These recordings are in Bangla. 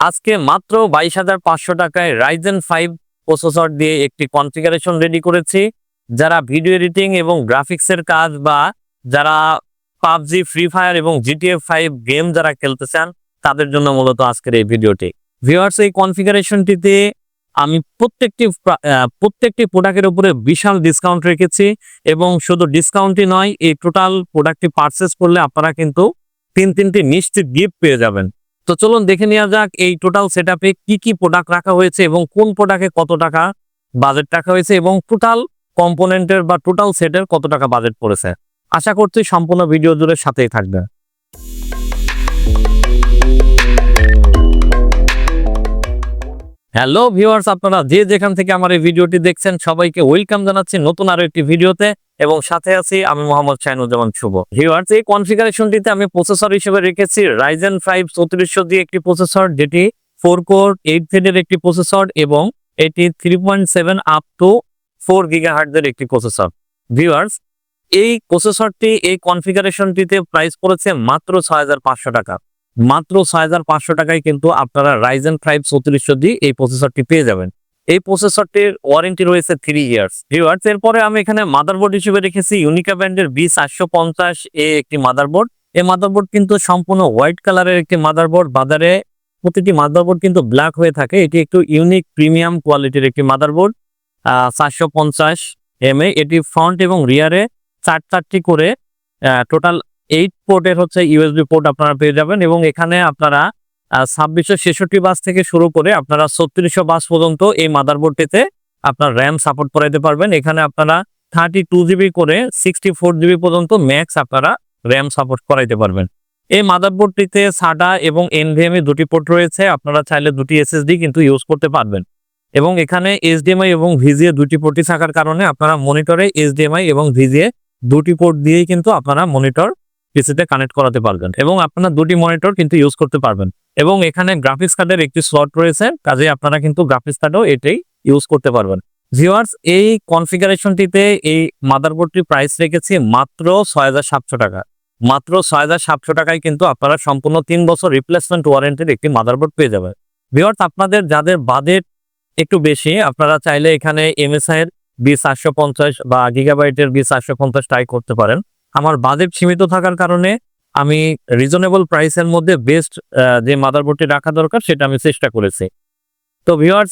আজকে মাত্র 22,500 টাকায় রাইজেন 5 প্রসেসর দিয়ে একটি কনফিগারেশন রেডি করেছি। যারা ভিডিও এডিটিং এবং গ্রাফিক্সের কাজ বা যারা পাবজি, ফ্রি ফায়ার এবং জিটিএ 5 গেম যারা খেলতে চান তাদের জন্য মূলত আজকের এই ভিডিওটি। ভিউয়ার্স, এই কনফিগারেশনটিতে আমি প্রত্যেকটি প্রোডাক্টের উপরে বিশাল ডিসকাউন্ট রেখেছি এবং শুধু ডিসকাউন্টই নয়, এই টোটাল প্রোডাক্টটি পারচেস করলে আপনারা কিন্তু তিনটি নিশ্চিত গিফট পেয়ে যাবেন। তো চলুন দেখে নেওয়া যাক এই টোটাল সেটআপে কি কি প্রোডাক্ট রাখা হয়েছে এবং কোন প্রোডাক্টে কত টাকা বাজেট রাখা হয়েছে এবং টোটাল কম্পোনেন্টের বা টোটাল সেটের কত টাকা বাজেট পড়েছে। আশা করছি সম্পূর্ণ ভিডিও জুড়ে সাথেই থাকবে। হ্যালো ভিউয়ার্স, আপনারা যে যেখান থেকে আমার এই ভিডিওটি দেখছেন সবাইকে ওয়েলকাম জানাচ্ছি নতুন আরো একটি ভিডিওতে এবং সাথে আছি আমি মোহাম্মদ শাহিনুজ্জামান শুভ। ভিউয়ার্স, এই কনফিগারেশনটিতে আমি প্রসেসর হিসেবে রেখেছি রাইজেন 5 3400 দিয়ে একটি প্রসেসর, যেটি 4 কোর 8 থ্রেডের একটি প্রসেসর এবং এটি 3.7 আপ টু 4 গিগাহার্টজ এর একটি প্রসেসর। ভিউয়ার্স, এই প্রসেসরটি এই কনফিগারেশনটিতে প্রাইস পড়েছে মাত্র 6,500 টাকা। মাত্র 6,500 টাকায় কিন্তু আপনারা রাইজেন 5 3400 দিয়ে এই প্রসেসরটি পেয়ে যাবেন। এই প্রসেসরটির ওয়ারেন্টি রয়েছে 3 ইয়ার্স। ভিউয়ার্স, এরপরে আমি এখানে মাদারবোর্ড হিসেবে রেখেছি ইউনিকা ব্র্যান্ডের B450 একটি মাদারবোর্ড। এই মাদারবোর্ড কিন্তু সম্পূর্ণ হোয়াইট কালারের একটি মাদারবোর্ড। বাজারে প্রতিটি মাদারবোর্ড কিন্তু ব্ল্যাক হয়ে থাকে, এটি একটু ইউনিক প্রিমিয়াম কোয়ালিটির একটি মাদারবোর্ড। 450 এটি ফ্রন্ট এবং রিয়ারে চারটি করে টোটাল 8 পোর্টের ইউএসবি পোর্ট আপনারা পেয়ে যাবেন এবং এখানে আপনারা 2666 বাস থেকে শুরু করে আপনারা 3600 বাস পর্যন্ত এই মাদারবোর্ডটিতে আপনার র্যাম সাপোর্ট করাইতে পারবেন। এখানে আপনারা 32 জিবি করে 64 জিবি পর্যন্ত ম্যাক্স আপনারা র্যাম সাপোর্ট করাইতে পারবেন। এই মাদারবোর্ডটিতে সাডা এবং এনভিএমই দুটি পোর্ট রয়েছে, আপনারা চাইলে দুটি এসএসডি কিন্তু ইউজ করতে পারবেন এবং এখানে এইচডিএমআই এবং ভিজিএ দুটি পোর্টই থাকার কারণে আপনারা মনিটরে এইচডিএমআই এবং ভিজিএ দুটি পোর্ট দিয়েই কিন্তু আপনারা মনিটর পিসিতে কানেক্ট করাতে পারবেন এবং আপনারা দুটি মনিটর কিন্তু ইউজ করতে পারবেন এবং এখানে গ্রাফিক্স কার্ডের একটি স্লট রয়েছে, কাজে আপনারা কিন্তু গ্রাফিক্স কার্ডও এটাই ইউজ করতে পারবেন। ভিউয়ার্স, এই কনফিগারেশনটিতে এই মাদারবোর্ডটির প্রাইস রেখেছি মাত্র 6,700 টাকা। মাত্র 6,700 টাকায় কিন্তু আপনারা সম্পূর্ণ 3 বছর রিপ্লেসমেন্ট ওয়ারেন্টির একটি মাদারবোর্ড পেয়ে যাবেন। ভিউয়ার্স, আপনাদের যাদের বাজেট একটু বেশি, আপনারা চাইলে এখানে এমএসআই এর B450 বা গিগাবাইটের B450 ট্রাই করতে পারেন। আমার বাজেট সীমিত থাকার কারণে আমি রিজনেবল প্রাইসের মধ্যে বেস্ট যে মাদারবোর্ডটি রাখা দরকার সেটা আমি চেষ্টা করেছি। তো ভিউয়ার্স,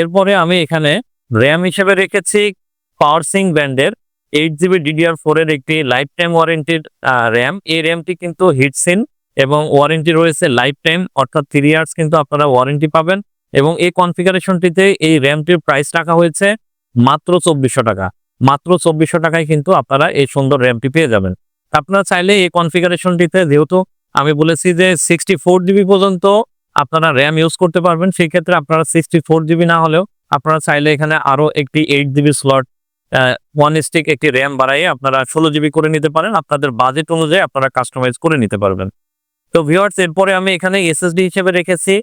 এরপরে আমি এখানে র্যাম হিসেবে রেখেছি পাওয়ারসিং ব্র্যান্ডের 8GB DDR4 এর একটি লাইফ টাইম ওয়ারেন্টির র্যাম। এই র্যামটি কিন্তু হিটসিন এবং ওয়ারেন্টি রয়েছে লাইফ টাইম, অর্থাৎ 3 ইয়ার্স কিন্তু আপনারা ওয়ারেন্টি পাবেন এবং এই কনফিগারেশনটিতে এই র্যামটির প্রাইস রাখা হয়েছে মাত্র 2,400 টাকা। মাত্র 2,400 টাকায় কিন্তু আপনারা এই সুন্দর র্যামটি পেয়ে যাবেন। আপনারা চাইলে এই কনফিগারেশনটিতে, যেহেতু আমি বলেছি যে 64 জিবি পর্যন্ত আপনারা র্যাম ইউজ করতে পারবেন, সেই ক্ষেত্রে আপনারা 64 জিবি না হলেও আপনারা চাইলে এখানে আরো একটি 8 জিবি স্লট 1 স্টিক একটি র্যাম বাড়াইয়ে আপনারা 16 জিবি করে নিতে পারেন। আপনাদের বাজেট অনুযায়ী আপনারা কাস্টমাইজ করে নিতে পারবেন। তো ভিউয়ার্স, এরপরে আমি এখানে এসএসডি হিসেবে রেখেছি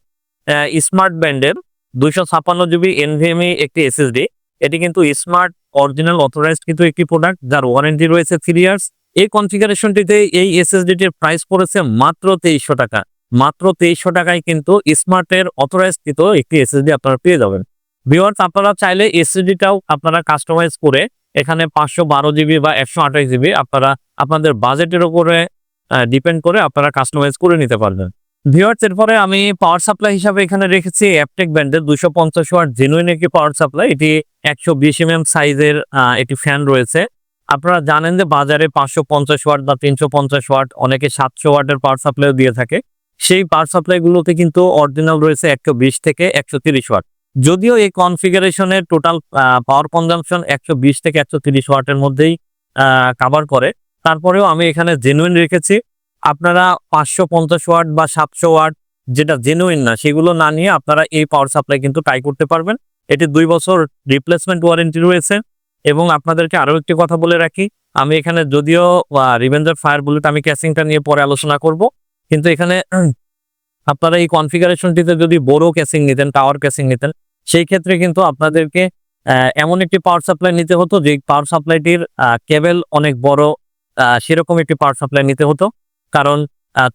স্মার্ট ব্র্যান্ডের 256 জিবি এনভিএমই একটি এসএসডি। এটি কিন্তু স্মার্ট অরিজিনাল অথরাইজড কিন্তু একটি প্রোডাক্ট, যার ওয়ারেন্টি রয়েছে 3 ইয়ার্স। এই কনফিগারেশনটিতে এই এসএসডিটির প্রাইস পড়েছে মাত্র 2,300 টাকা। মাত্র 2,300 টাকায় কিন্তু স্মার্টের অথরাইজড কিন্তু একটি এসএসডি আপনারা পেয়ে যাবেন। ভিউয়ার্স, আপনারা চাইলে এসএসডিটাও আপনারা কাস্টমাইজ করে এখানে 512 জিবি বা 128 জিবি আপনারা আপনাদের বাজেটের উপরে ডিপেন্ড করে আপনারা কাস্টমাইজ করে নিতে পারবেন। ভিউয়ার্স, এরপরে আমি পাওয়ার সাপ্লাই হিসাবে এখানে রেখেছি অ্যাপটেক ব্র্যান্ডের 250 ওয়াট জেনুইন একটি পাওয়ার সাপ্লাই। এটি 120 mm সাইজের একটি ফ্যান রয়েছে। আপনারা জানেন যে বাজারে 550 ওয়াট বা 350 ওয়াট, অনেকে 700 ওয়াটের পাওয়ার সাপ্লাইও দিয়ে থাকে। সেই পাওয়ার সাপ্লাইগুলোতে কিন্তু অরিজিনাল রয়েছে 120 থেকে 130 ওয়াট। যদিও এই কনফিগারেশনের টোটাল পাওয়ার কনজাম্পশন 120 থেকে 130 ওয়াটের মধ্যেই কভার করে, তারপরেও আমি এখানে জেনুইন রেখেছি। আপনারা 550 ওয়াট বা 700 ওয়াট যেটা জেনুইন না, সেগুলো না নিয়ে আপনারা এই পাওয়ার সাপ্লাই কিন্তু ট্রাই করতে পারবেন। এটি 2 বছর রিপ্লেসমেন্ট ওয়ারেন্টি রয়েছে এবং আপনাদেরকে আরো একটি কথা বলে রাখি, আমি এখানে যদিও রিভেঞ্জার ফায়ার বুলেট আমি ক্যাসিংটা নিয়ে পরে আলোচনা করব, কিন্তু এখানে আপনারা এই কনফিগারেশনটিতে যদি বড় ক্যাসিং নিতেন, টাওয়ার ক্যাসিং নিতেন, সেই ক্ষেত্রে কিন্তু আপনাদেরকে এমন একটি পাওয়ার সাপ্লাই নিতে হতো যে পাওয়ার সাপ্লাইটির কেবল অনেক বড়, সেরকম একটি পাওয়ার সাপ্লাই নিতে হতো। কারণ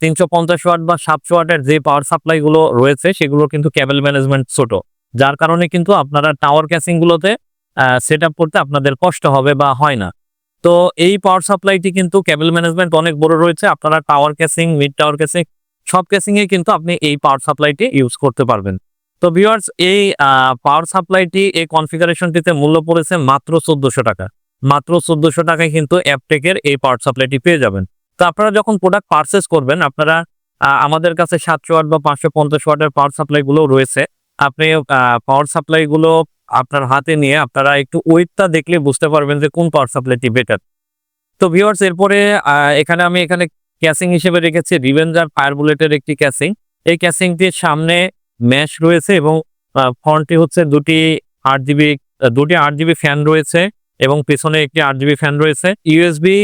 350 ওয়াট বা 700 ওয়াটের যে পাওয়ার সাপ্লাই গুলো রয়েছে সেগুলো কিন্তু কেবল ম্যানেজমেন্ট ছোট, যার কারণে কিন্তু আপনারা টাওয়ার ক্যাসিং গুলোতে সেট আপ করতে আপনাদের কষ্ট হবে বা হয় না। তো এই পাওয়ার সাপ্লাইটি কিন্তু কেবল ম্যানেজমেন্ট অনেক বড় রয়েছে, আপনারা tower casing, mid tower casing সব ক্যাসিং এ কিন্তু আপনি এই পাওয়ার সাপ্লাইটি ইউজ করতে পারবেন। তো ভিউয়ার্স, এই পাওয়ার সাপ্লাইটি এই কনফিগারেশনটিতে মূল্য পড়েছে মাত্র 1400 টাকা। মাত্র 1400 টাকায় কিন্তু অ্যাপটেকের এই পাওয়ার সাপ্লাইটি পেয়ে যাবেন। তো আপনারা যখন প্রোডাক্ট পারচেজ করবেন, আপনারা আমাদের কাছে 700 ওয়াট বা 550 ওয়াটের পাওয়ার সাপ্লাই গুলো রয়েছে। আপনি পাওয়ার সাপ্লাই গুলো আপনার হাতে নিয়ে আপনারা একটু ওয়েটটা দেখলে বুঝতে পারবেন যে কোন পাওয়ার সাপ্লাইটি বেটার। তো ভিউয়ার্স, এরপরে এখানে ক্যাসিং হিসেবে রেখেছি রিভেঞ্জার ফায়ার বুলেটের একটি ক্যাসিং। এই ক্যাসিংটির সামনে ম্যাশ রয়েছে এবং ফ্রন্টে হচ্ছে দুটি 8GB ফ্যান রয়েছে এবং পেছনে একটি 8GB ফ্যান রয়েছে। ইউএসবি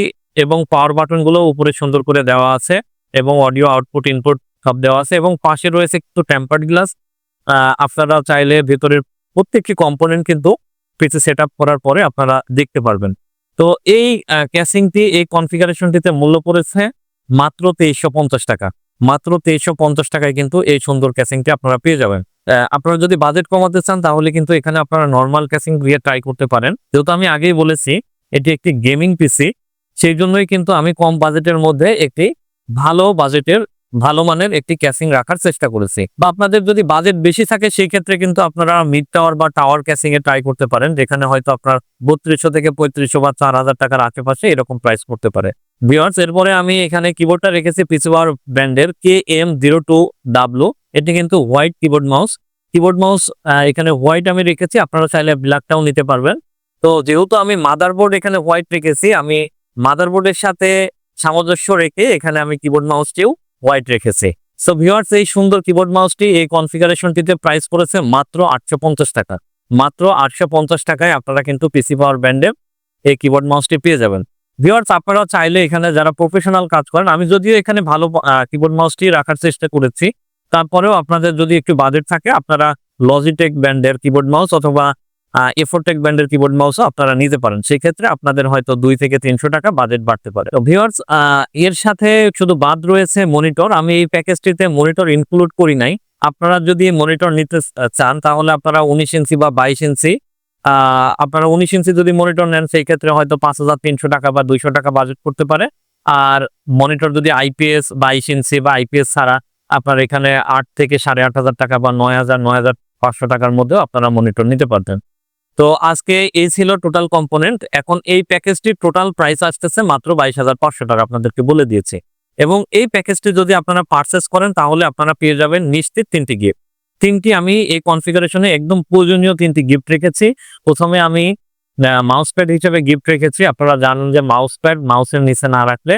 এবং পাওয়ার বাটন গুলো উপরে সুন্দর করে দেওয়া আছে এবং অডিও আউটপুট ইনপুট সব দেওয়া আছে এবং পাশে রয়েছে একটু টেম্পার্ড গ্লাস। আপনারা চাইলে ভেতরের প্রত্যেকটি কম্পোনেন্ট কিন্তু পিসি সেট আপ করার পরে আপনারা দেখতে পারবেন। তো এই ক্যাসিংটি, এই কনফিগারেশনটিতে মূল্য পড়েছে মাত্র 2350 টাকা। মাত্র 2350 টাকায় কিন্তু এই সুন্দর ক্যাসিংটি আপনারা পেয়ে যাবেন। আপনারা যদি বাজেট কমাতে চান তাহলে কিন্তু এখানে আপনারা নরমাল ক্যাসিং দিয়ে ট্রাই করতে পারেন। যেহেতু আমি আগেই বলেছি এটি একটি গেমিং পিসি, সেই জন্যই কিন্তু আমি কম বাজেটের মধ্যে একটি ভালো মানের একটি ক্যাসিং রাখার চেষ্টা করেছি। বা আপনাদের যদি বাজেট বেশি থাকে সেই ক্ষেত্রে কিন্তু আপনারা মিড টাওয়ার বা টাওয়ার ক্যাসিং এ ট্রাই করতে পারেন, যেখানে হয়তো আপনার 3200 থেকে 3500 বা 4000 টাকার আশেপাশে এরকম প্রাইস করতে পারে। ভিউয়ার্স, এরপরে আমি এখানে কিবোর্ডটা রেখেছি পিসিওয়ার ব্র্যান্ডের KM02W। এটি কিন্তু হোয়াইট কিবোর্ড মাউস এখানে হোয়াইট আমি রেখেছি, আপনারা চাইলে ব্ল্যাকটাও নিতে পারবেন। তো যেহেতু আমি মাদারবোর্ড এখানে হোয়াইট রেখেছি, আমি মাদারবোর্ডের সাথে সামঞ্জস্য রেখে এখানে আমি কিবোর্ড মাউসটিও হোয়াইট রেখেছি। সো ভিউয়ার্স, এই সুন্দর কিবোর্ড মাউসটি এই কনফিগারেশনটিতে প্রাইস পড়েছে মাত্র 850 টাকা। মাত্র 850 টাকায় আপনারা কিন্তু পিসি পাওয়ার ব্র্যান্ডের এই কিবোর্ড মাউসটি পেয়ে যাবেন। ভিউয়ার্স, আপনারা চাইলে এখানে যারা প্রফেশনাল কাজ করেন, আমি যদিও এখানে ভালো কিবোর্ড মাউসটি রাখার চেষ্টা করেছি, তারপরেও আপনাদের যদি একটু বাজেট থাকে আপনারা লজিটেক ব্র্যান্ডের কিবোর্ড মাউস অথবা এফোরটেক ব্র্যান্ডের কিবোর্ড মাউসও আপনারা নিতে পারেন। সেক্ষেত্রে আপনাদের হয়তো 2 থেকে 300 টাকা বাজেট বাড়তে পারে। তো ভিউয়ার্স, এর সাথে শুধু বাদ রয়েছে মনিটর। আমি এই প্যাকেজটিতে মনিটর ইনক্লুড করি নাই। আপনারা যদি মনিটর নিতে চান তাহলে আপনারা 19 ইঞ্চি বা 22 ইঞ্চি, আপনারা 19 ইঞ্চি যদি মনিটর নেন সেই ক্ষেত্রে হয়তো 5300 টাকা বা 200 টাকা বাজেট করতে পারে। আর মনিটর যদি আইপিএস 22 ইঞ্চি বা আইপিএস ছাড়া, আপনার এখানে 8 থেকে 8500 টাকা বা 9500 টাকার মধ্যেও আপনারা মনিটর নিতে পারতেন। তো আজকে এই ছিল টোটাল কম্পোনেন্ট। এখন এই প্যাকেজটির টোটাল প্রাইস আসতেছে মাত্র 22,500 টাকা, আপনাদেরকে বলে দিয়েছি। এবং এই প্যাকেজটি যদি আপনারা পারচেস করেন তাহলে আপনারা পেয়ে যাবেন নিশ্চিত 3টি গিফট। আমি এই কনফিগারেশনে একদম প্রয়োজনীয় 3টি গিফট রেখেছি। প্রথমে আমি মাউস প্যাড হিসেবে গিফট রেখেছি। আপনারা জানেন যে মাউসের নিচে না রাখলে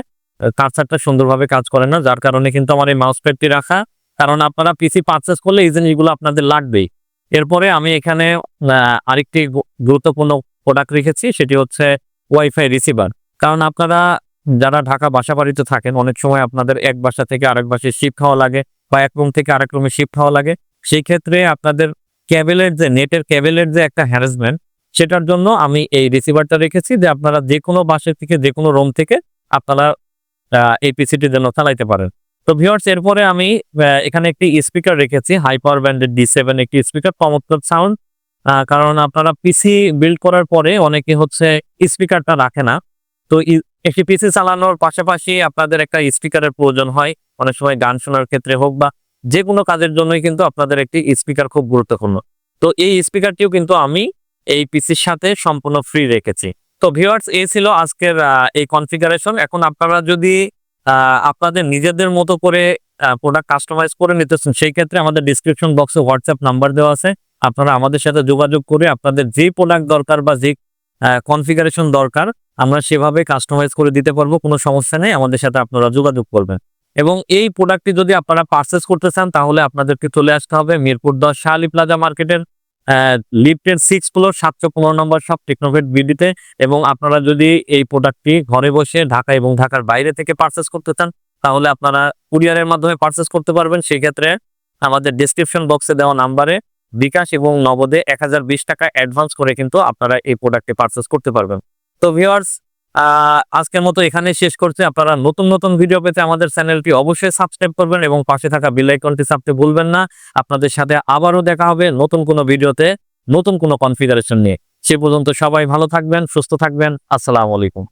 কার্সারটা সুন্দরভাবে কাজ করে না, যার কারণে কিন্তু আমার এই মাউস প্যাডটি রাখা। কারণ আপনারা পিসি পারচেস করলে এই জিনিসগুলো আপনাদের লাগবেই। এরপরে আমি এখানে আরেকটি গুরুত্বপূর্ণ প্রোডাক্ট রেখেছি, সেটি হচ্ছে ওয়াইফাই রিসিভার। কারণ আপনারা যারা ঢাকা বাসা বাড়িতে থাকেন, অনেক সময় আপনাদের এক বাসা থেকে আরেক বাসায় শিফট হওয়া লাগে বা এক রুম থেকে আরেক রুমে শিফট হওয়া লাগে। সেই ক্ষেত্রে আপনাদের নেটের কেবলের যে একটা হ্যারাসমেন্ট, সেটার জন্য আমি এই রিসিভারটা রেখেছি, যে আপনারা যে কোনো বাসা থেকে যে কোনো রুম থেকে আপনারা এই পিসিটি যেন চালাইতে পারেন। তো ভিউয়ার্স, এরপরে আমি এখানে একটি স্পিকার রেখেছি, হাই পাওয়ার ব্যান্ডের D7 একটি স্পিকার, চমৎকার সাউন্ড। কারণ আপনারা পিসি বিল্ড করার পরে অনেকে হচ্ছে স্পিকারটা রাখে না। তো একটি পিসি চালানোর পাশাপাশি আপনাদের একটা স্পিকারের প্রয়োজন হয়, অনেক সময় গান শোনার ক্ষেত্রে হোক বা যে কোনো কাজের জন্যই কিন্তু আপনাদের একটি স্পিকার খুব গুরুত্বপূর্ণ। তো এই স্পিকারটিও কিন্তু আমি এই পিসির সাথে সম্পূর্ণ ফ্রি রেখেছি। তো ভিউয়ার্স, এই ছিল আজকের এই কনফিগারেশন। এখন আপনারা যদি আপনাদের নিজেদের মতো করে প্রোডাক্ট কাস্টমাইজ করে নিতেছেন, সেই ক্ষেত্রে আমাদের ডিসক্রিপশন বক্সে হোয়াটসঅ্যাপ নাম্বার দেওয়া আছে। আপনারা আমাদের সাথে যোগাযোগ করে আপনাদের যে প্রোডাক্ট দরকার বা যে কনফিগারেশন দরকার আমরা সেভাবে কাস্টমাইজ করে দিতে পারবো, কোনো সমস্যা নেই। আমাদের সাথে আপনারা যোগাযোগ করবেন। এবং এই প্রোডাক্টটি যদি আপনারা পারচেস করতে চান তাহলে আপনাদেরকে চলে আসতে হবে মিরপুর 10 শাহ আলী প্লাজা মার্কেটের লিফটের 6 ফ্লোর 715 নম্বর শপ টেকনোভেট বিডিতে। এবং আপনারা যদি এই প্রোডাক্টটি ঘরে বসে ঢাকা এবং ঢাকার বাইরে থেকে পারচেস করতে চান তাহলে আপনারা কুরিয়ারের মাধ্যমে পারচেস করতে পারবেন। সেই ক্ষেত্রে আমাদের ডেসক্রিপশন বক্সে দেওয়া নাম্বারে বিকাশ এবং নগদে 1020 টাকা অ্যাডভান্স করে কিন্তু আপনারা এই প্রোডাক্টটি পারচেস করতে পারবেন। তো ভিউয়ার্স, আজকের মতো এখানে শেষ করছি। আপনারা নতুন নতুন ভিডিও পেতে আমাদের চ্যানেলটি অবশ্যই সাবস্ক্রাইব করবেন এবং পাশে থাকা বেল আইকনটি চাপতে ভুলবেন না। আপনাদের সাথে আবারও দেখা হবে নতুন কোনো ভিডিওতে, নতুন কোনো কনফিগারেশন নিয়ে। সে পর্যন্ত সবাই ভালো থাকবেন, সুস্থ থাকবেন। আসসালামু আলাইকুম।